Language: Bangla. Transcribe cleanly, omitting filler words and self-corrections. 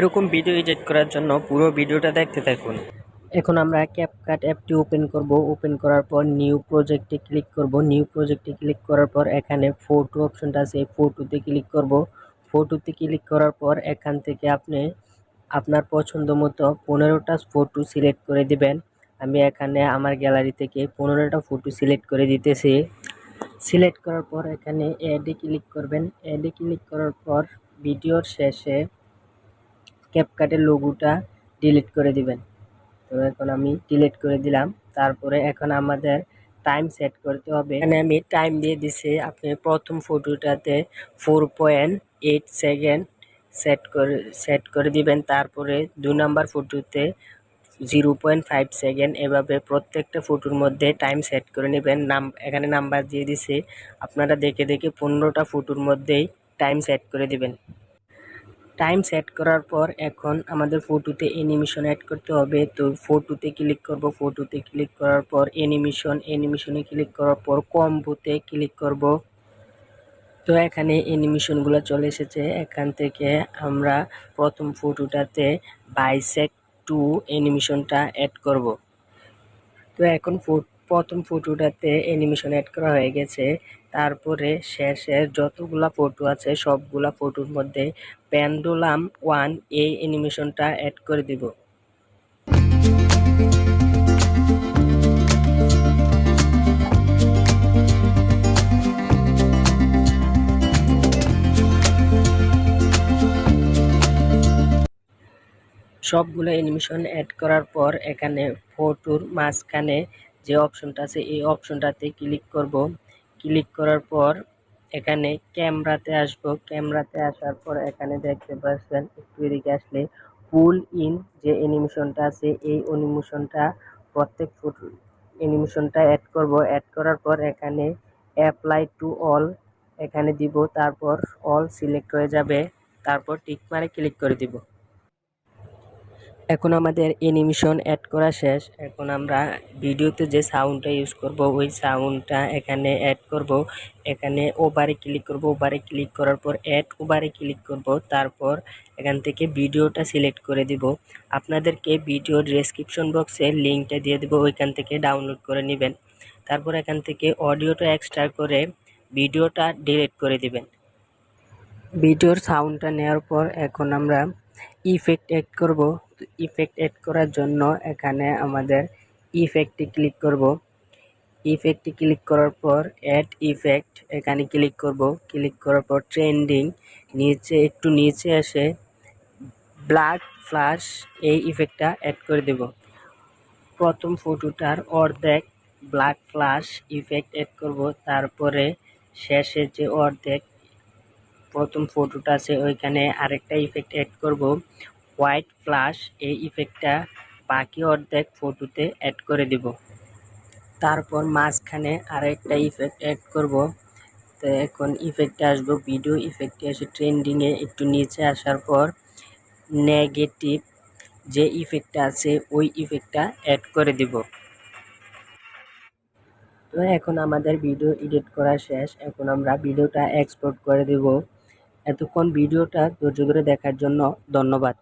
এরকম ভিডিও এডিট করার জন্য পুরো ভিডিওটা দেখতে থাকুন। এখন আমরা ক্যাপকাট অ্যাপটি ওপেন করব। ওপেন করার পর নিউ প্রজেক্টে ক্লিক করব। নিউ প্রজেক্টে ক্লিক করার পর এখানে ফটো অপশনটা আছে, এই ফটোতে ক্লিক করব। ফটোতে ক্লিক করার পর এখান থেকে আপনি আপনার পছন্দ মতো 15টা ফটো সিলেক্ট করে দিবেন। আমি এখানে আমার গ্যালারি থেকে 15টা ফটো সিলেক্ট করে দিতেছি। সিলেক্ট করার পর এখানে অ্যাডে ক্লিক করবেন। অ্যাডে ক্লিক করার পর ভিডিওর শেষে ক্যাপকাটের লোগোটা ডিলিট করে দিবেন। তো এখন আমি ডিলিট করে দিলাম। তারপরে এখন আমাদের টাইম সেট করতে হবে। এখানে আমি টাইম দিয়ে দিছি। আপনি প্রথম ফটোটাতে 4.8 সেকেন্ড সেট করে দিবেন। তারপরে 2 নাম্বার ফটোতে 0.5 সেকেন্ড। এভাবে প্রত্যেকটা ফটোর মধ্যে টাইম সেট করে নেবেন। এখানে নাম্বার দিয়ে দিছি, আপনারা দেখে দেখে 15টা ফটোর মধ্যেই টাইম সেট করে দিবেন। টাইম সেট করার পর এখন আমাদের ফটোতে অ্যানিমেশন অ্যাড করতে হবে। তো ফটোতে ক্লিক করব। ফটোতে ক্লিক করার পর অ্যানিমেশনে ক্লিক করার পর কম্বোতে ক্লিক করব। তো এখানে অ্যানিমেশনগুলো চলে এসেছে। এখান থেকে আমরা প্রথম ফটোটাতে বাইসেক্ট টু অ্যানিমেশনটা অ্যাড করব। তো এখন প্রথম ফটোটাতে অ্যানিমেশন অ্যাড করা হয়ে গেছে। তারপরে শেষে যতগুলা ফটো আছে সবগুলা ফটোর মধ্যে পেন্ডুলাম 1 এই অ্যানিমেশনটা অ্যাড করে দিব। সবগুলো অ্যানিমেশন অ্যাড করার পর এখানে ফটোর মাঝখানে যে অপশনটা আছে এই অপশনটাতে ক্লিক করব। ক্লিক করার পর এখানে ক্যামেরাতে আসব। ক্যামেরাতে আসার পর এখানে দেখতে পাচ্ছেন, একটু এদিকে আসলে পুল ইন যে অ্যানিমেশনটা আছে এই অ্যানিমেশনটা প্রত্যেক ফটো অ্যানিমেশনটা অ্যাড করব। অ্যাড করার পর এখানে অ্যাপ্লাই টু অল এখানে দিব। তারপর অল সিলেক্ট হয়ে যাবে। তারপর টিক মারে ক্লিক করে দিব। এখন আমাদের অ্যানিমেশন অ্যাড করা শেষ। এখন আমরা ভিডিওতে যে সাউন্ডটা ইউজ করব ওই সাউন্ডটা এখানে অ্যাড করব। এখানে ওভারে ক্লিক করব। ওভারে ক্লিক করার পর অ্যাড ওভারে ক্লিক করব। তারপর এখান থেকে ভিডিওটা সিলেক্ট করে দিব। আপনাদেরকে ভিডিওর ডেসক্রিপশন বক্সে লিঙ্কটা দিয়ে দেব, ওইখান থেকে ডাউনলোড করে নেবেন। তারপর এখান থেকে অডিওটা এক্সট্রা করে ভিডিওটা ডিলিট করে দিবেন। ভিডিওর সাউন্ডটা নেওয়ার পর এখন আমরা ইফেক্ট অ্যাড করব। ইফেক্ট অ্যাড করার জন্য এখানে আমাদের ইফেক্টে ক্লিক করব। ইফেক্টে ক্লিক করার পর অ্যাড ইফেক্ট এখানে ক্লিক করব। ক্লিক করার পর ট্রেন্ডিং একটু নিচে এসে ব্লাড ফ্লাশ এই ইফেক্টটা অ্যাড করে দেব। প্রথম ফটোটার অর্ধেক ব্লাড ফ্লাশ ইফেক্ট অ্যাড করব। তারপরে শেষে যে অর্ধেক প্রথম ফটোটা আছে ওইখানে আরেকটা ইফেক্ট অ্যাড করব, হোয়াইট ফ্লাশ এই ইফেক্টটা বাকি অর্ধেক ফটোতে অ্যাড করে দিব। তারপর মাঝখানে আরেকটা ইফেক্ট অ্যাড করব। তো এখন ইফেক্টে আসবো, ভিডিও ইফেক্টে এসে ট্রেন্ডিংয়ে একটু নিচে আসার পর নেগেটিভ যে ইফেক্টটা আছে ওই ইফেক্টটা অ্যাড করে দিব। তো এখন আমাদের ভিডিও এডিট করা শেষ। এখন আমরা ভিডিওটা এক্সপোর্ট করে দেব। এতক্ষণ ভিডিওটা ধৈর্য ধরে দেখার জন্য ধন্যবাদ।